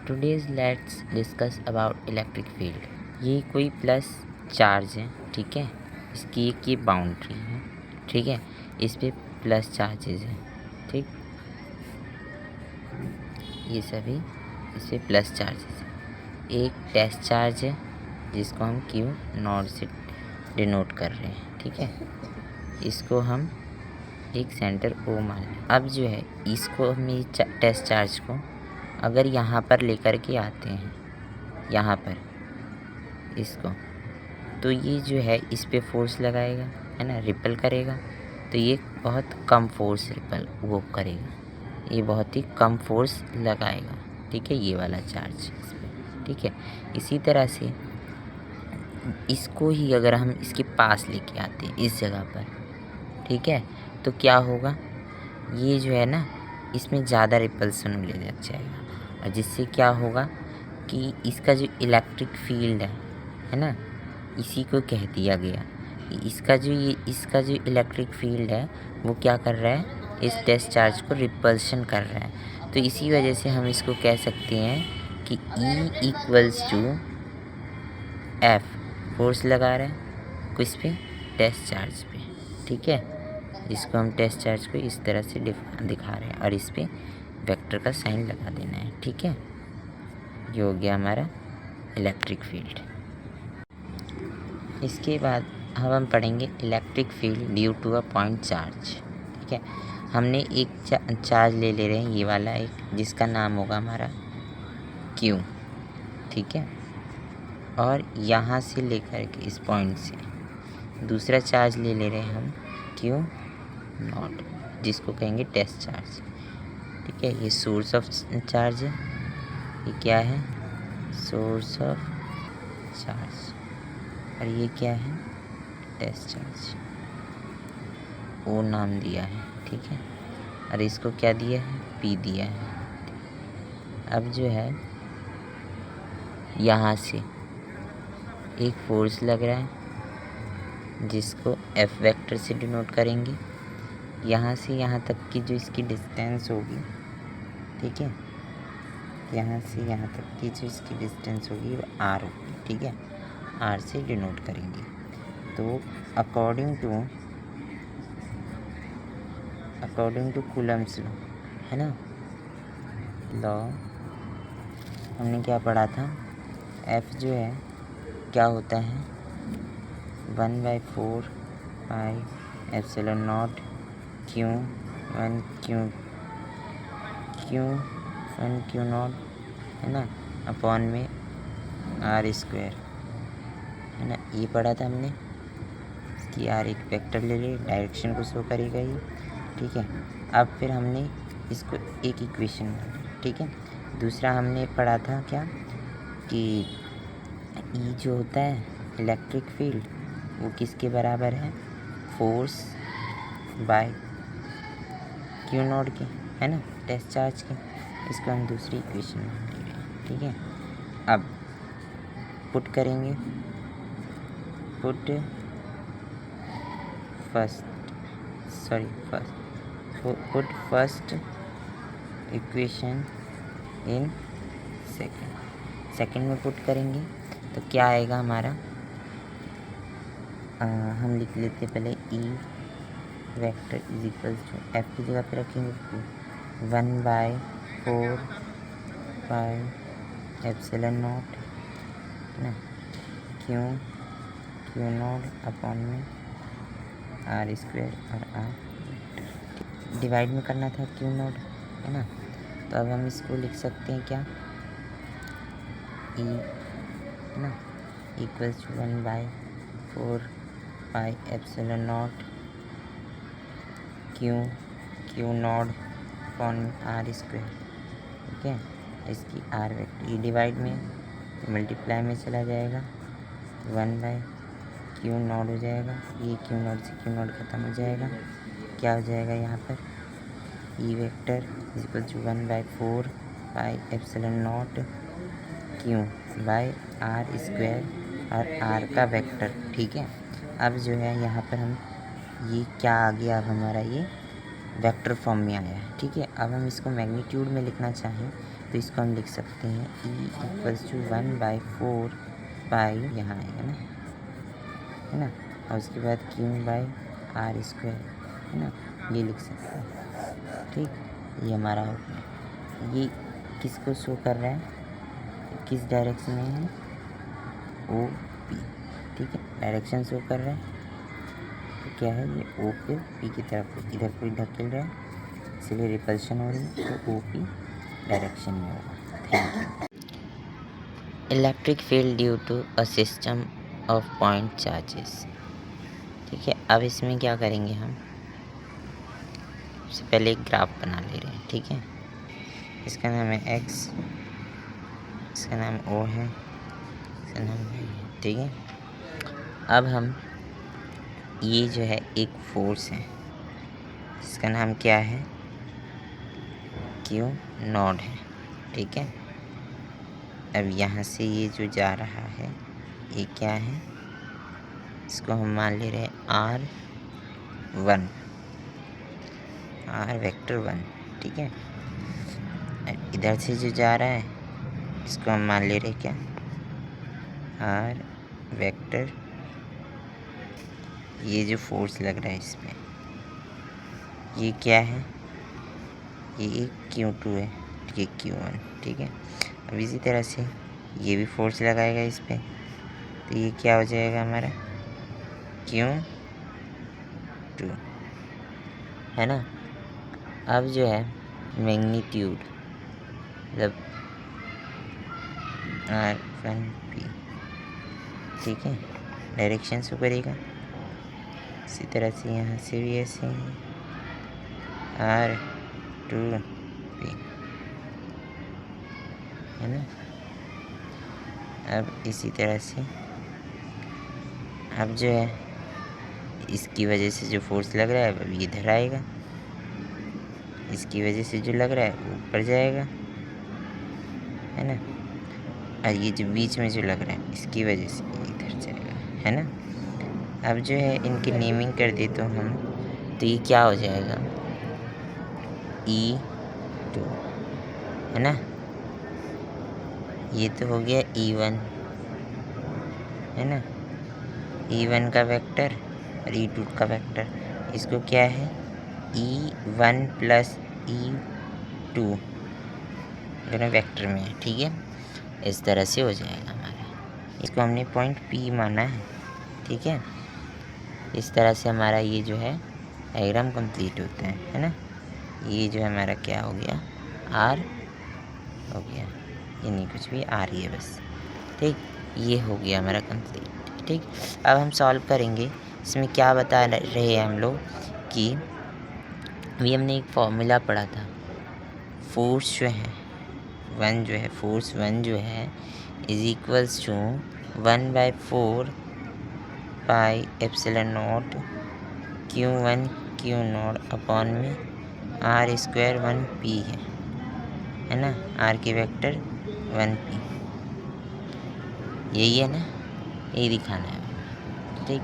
Today's let's discuss about electric field. ये कोई plus charge है, ठीक है। इसकी एक ये बाउंड्री है, ठीक है। इस पे प्लस चार्जेस हैं, ठीक। ये सभी इस पे प्लस चार्जेस हैं। एक टेस्ट चार्ज है जिसको हम क्यू नॉट से डिनोट कर रहे हैं, ठीक है। इसको हम एक सेंटर ओ मान लें। अब जो है इसको हम ये टेस्ट चार्ज को अगर यहाँ पर लेकर के आते हैं, यहाँ पर इसको, तो ये जो है इस पे फोर्स लगाएगा, है ना, रिपल करेगा। तो ये बहुत कम फोर्स रिपल वो करेगा, ये बहुत ही कम फोर्स लगाएगा, ठीक है, ये वाला चार्ज इस पे, ठीक है। इसी तरह से इसको ही अगर हम इसके पास लेके आते हैं इस जगह पर, ठीक है, तो क्या होगा, ये जो है ना इसमें ज़्यादा रिपल्सन ले लग जाएगा, और जिससे क्या होगा कि इसका जो इलेक्ट्रिक फील्ड है ना, इसी को कह दिया गया। इसका जो इलेक्ट्रिक फील्ड है वो क्या कर रहा है, इस टेस्ट चार्ज को रिपल्शन कर रहा है। तो इसी वजह से हम इसको कह सकते हैं कि E equals to F, force लगा रहा है किस पे, टेस्ट चार्ज पे, ठीक है। इसको हम टेस्ट चार्ज को इस तरह से दिखा रहे हैं और इस पे वेक्टर का साइन लगा देना है, ठीक है। ये हो गया हमारा इलेक्ट्रिक फील्ड। इसके बाद अब हम पढ़ेंगे electric field due to a point charge, ठीक है। हमने एक चार्ज ले रहे हैं, ये वाला एक, जिसका नाम होगा हमारा Q, ठीक है। और यहाँ से लेकर के इस पॉइंट से दूसरा चार्ज ले रहे हैं हम Q नॉट, जिसको कहेंगे टेस्ट चार्ज, ठीक है। ये सोर्स ऑफ चार्ज है, ये क्या है, सोर्स ऑफ चार्ज, और ये क्या है, टेस्ट चार्ज, ओ नाम दिया है, ठीक है। और इसको क्या दिया है, P दिया है। अब जो है यहाँ से एक फोर्स लग रहा है जिसको F वेक्टर से डिनोट करेंगे। यहाँ से यहाँ तक की जो इसकी डिस्टेंस होगी, ठीक है, यहाँ से यहाँ तक की जो इसकी डिस्टेंस होगी वो R होगी, ठीक है, R से डिनोट करेंगे। तो अकॉर्डिंग टू कूलम्ब्स लॉ, है ना, लॉ हमने क्या पढ़ा था, F जो है क्या होता है, 1/4 pi epsilon not Q1 Q not, है ना, अपॉन में R², है ना, ये पढ़ा था हमने। इसकी R एक वेक्टर ले ले, डायरेक्शन को शो करेगा ये, ठीक है। अब फिर हमने इसको एक इक्वेशन, ठीक है। दूसरा हमने पढ़ा था क्या कि E जो होता है इलेक्ट्रिक फील्ड वो किसके बराबर है, फोर्स बाय Q नॉट के, है ना, टेस्ट चार्ज के। इसको हम दूसरी इक्वेशन में ले रहे हैं, ठीक है। अब पुट करेंगे, put first equation in second में पुट करेंगे तो क्या आएगा हमारा, हम लिख लेते पहले E vector is equals to F की जगह पे रखेंगे 1/4 पाई एप्सिलॉन नॉट, है ना, Q नॉट अपॉन में R² और R डिवाइड में करना था Q नॉट, है ना। तो अब हम इसको लिख सकते हैं क्या, E, है ना, equals to 1/4 pi epsilon naught Q naught upon R², ठीक है। इसकी R वेक्टर, ये डिवाइड में मल्टीप्लाई में चला जाएगा, 1/Q नॉट हो जाएगा, ये Q नॉट से Q नॉट खत्म हो जाएगा, क्या हो जाएगा यहाँ पर, E vector is equal to 1/4 pi epsilon naught Q by R² और R का वेक्टर, ठीक है। अब जो है यहाँ पर हम ये क्या आ गया, अब हमारा ये वेक्टर फॉर्म में आया है, ठीक है। अब हम इसको मैग्नीट्यूड में लिखना चाहें तो इसको हम लिख सकते हैं E=1/4 पाई, यहाँ आएगा ना, है ना, और उसके बाद Q/r², है ना, ये लिख सकते हैं। ठीक, ये हमारा हो गया। ये किसको शो कर रहा है, किस डायरेक्शन में है, OP। ठीक है, डायरेक्शन शो कर रहा है, तो क्या है ये O पे P की तरफ इधर को धकेल रहा है, इसलिए रिपल्शन हो रही है, तो OP डायरेक्शन में होगा। Thank you. Electric field due to a system of point charges. ठीक है, अब इसमें क्या करेंगे हम, सबसे पहले एक ग्राफ बना ले रहे हैं। ठीक है, इसका नाम है X, इसका नाम O है, इसका नाम Y है। ठीक है, अब हम ये जो है एक फोर्स है, इसका नाम क्या है, Q0 है। ठीक है, अब यहाँ से ये जो जा रहा है ये क्या है, इसको हम मान ले रहे हैं R1, R⃗1। ठीक है, इधर से जो जा रहा है इसको हम मान ले रहे क्या, R⃗, ये जो फोर्स लग रहा है इस पे, ये क्या है, ये Q2 है, ये Q1। ठीक है, अब इसी तरह से ये भी फोर्स लगाएगा इस पे, तो ये क्या हो जाएगा हमारा Q2, है ना। अब जो है मैग्नीट्यूड मतलब R1P, ठीक है, डायरेक्शन शो करेगा। इसी तरह से यहाँ से भी ऐसे ही R2P, है ना। अब इसी तरह से अब जो है इसकी वजह से जो फोर्स लग रहा है अब ये इधर आएगा, इसकी वजह से जो लग रहा है वो ऊपर जाएगा, है ना, और ये जो बीच में जो लग रहा है इसकी वजह से इधर जाएगा, है ना। अब जो है इनकी नेमिंग कर दे तो हम, तो ये क्या हो जाएगा E2, है ना, ये तो हो गया E1, है ना, E1 का वेक्टर और E2 का वेक्टर, इसको क्या है E1 + E2 दोनों वेक्टर में है। ठीक है, इस तरह से हो जाएगा हमारा, इसको हमने पॉइंट P माना है। ठीक है, इस तरह से हमारा ये जो है डायग्राम कंप्लीट होता है ना। ये जो है हमारा क्या हो गया, R हो गया, ये नहीं कुछ भी R ही है बस। ठीक, ये हो गया हमारा कंप्लीट। ठीक, अब हम सॉल्व करेंगे। इसमें क्या बता रहे हैं हम लोग कि अभी हमने एक फॉर्मूला पढ़ा था, फोर्स जो है वन जो है फोर्स वन जो है is equals to 1/4 pi ε0 Q1 Q0 upon में R² 1P है ना, R के वेक्टर 1P, यही है ना, यही दिखाना है। ठीक,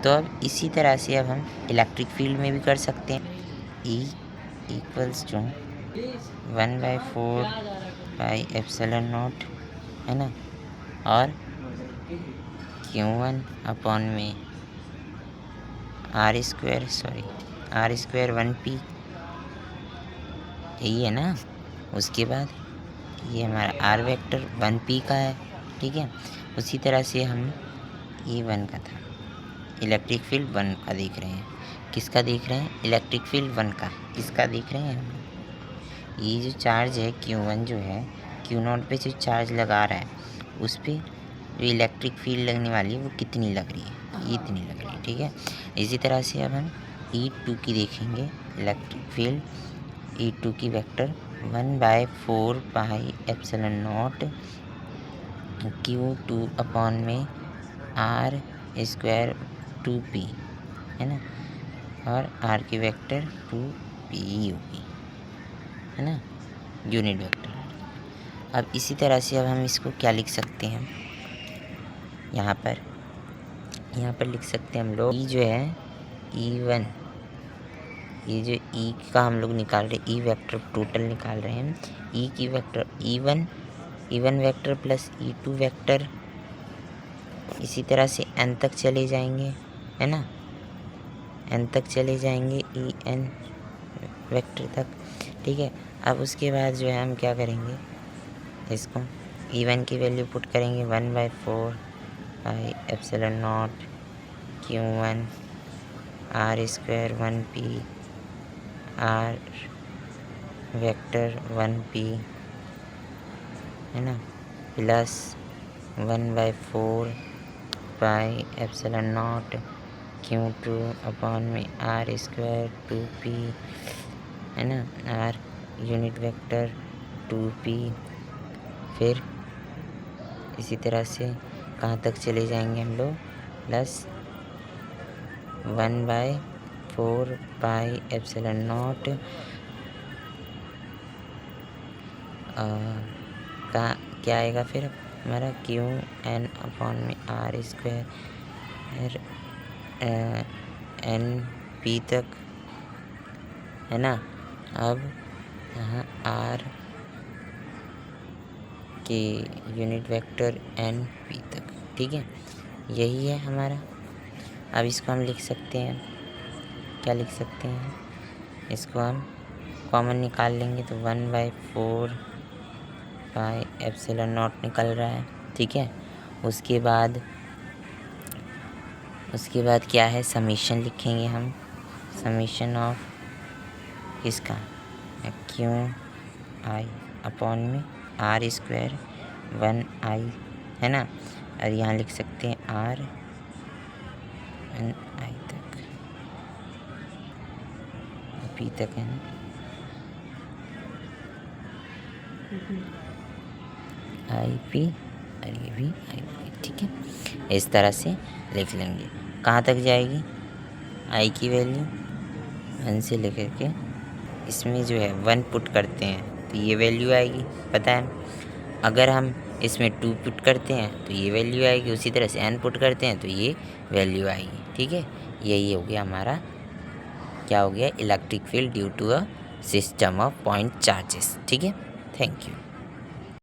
तो अब इसी तरह से अब हम इलेक्ट्रिक फील्ड में भी कर सकते हैं। E = 1/4 पाई ε0, है ना, और Q1 अपॉन में R² 1P, यही है ना। उसके बाद ये हमारा R वेक्टर 1P का है। ठीक है, उसी तरह से हम ये 1 का था, इलेक्ट्रिक फील्ड 1 का देख रहे हैं। किसका देख रहे हैं, इलेक्ट्रिक फील्ड 1 का, किसका देख रहे हैं हम, ये जो चार्ज है Q1 जो है Q0 पे जो चार्ज लगा रहा है उस पर जो इलेक्ट्रिक फील्ड लगने वाली है वो कितनी लग रही है, ये इतनी लग रही है। ठीक है, इसी तरह से अब हम E2 की देखेंगे, इलेक्ट्रिक फील्ड E2 की वेक्टर 1/4 पाई ε0 Q2 अपॉन में R² 2P, है ना, और R की वेक्टर 2P होगी, है ना, यूनिट वेक्टर। अब इसी तरह से अब हम इसको क्या लिख सकते हैं, यहाँ पर लिख सकते हैं हम लोग, E जो है E1, ये जो ई का हम लोग निकाल रहे, ई वेक्टर टोटल निकाल रहे हैं। ई की vector E1 vector plus E2 vector, इसी तरह से एन तक चले जाएंगे, है ना, एन तक चले जाएंगे ई एन वेक्टर तक, ठीक है। अब उसके बाद जो है हम क्या करेंगे, इसको ई1 की वैल्यू पुट करेंगे 1/4 pi epsilon not Q1 R square 1p R vector 1p, है ना, plus 1/4 pi epsilon not Q2 upon में R स्क्वायर 2p, है ना, R यूनिट वेक्टर 2p। फिर इसी तरह से कहाँ तक चले जाएंगे हम लोग, प्लस 1/4 पाई एप्सिलॉन नॉट का क्या आएगा फिर हमारा Qn अपॉन में R स्क्वायर NP तक, है ना। अब यहाँ R के यूनिट वेक्टर NP तक, ठीक है, यही है हमारा। अब इसको हम लिख सकते हैं, क्या लिख सकते हैं, इसको हम कॉमन निकाल लेंगे तो 1/4 पाई एप्सिलॉन नॉट निकल रहा है, ठीक है। उसके बाद क्या है, समीशन लिखेंगे हम, समीशन ऑफ इसका Qi अपॉन में R स्क्वायर 1i, है ना, और यहाँ लिख सकते हैं R i तक, P तक, है ना, IP और ये भी IP, ठीक है। इस तरह से लिख लेंगे। कहाँ तक जाएगी I की वैल्यू, 1 से लेकर के इसमें जो है 1 पुट करते हैं तो ये वैल्यू आएगी, पता है। अगर हम इसमें 2 पुट करते हैं तो ये वैल्यू आएगी, उसी तरह से n पुट करते हैं तो ये वैल्यू आएगी, ठीक है। यही हो गया हमारा, क्या हो गया, electric field due to a system of point charges, ठीक है। Thank you.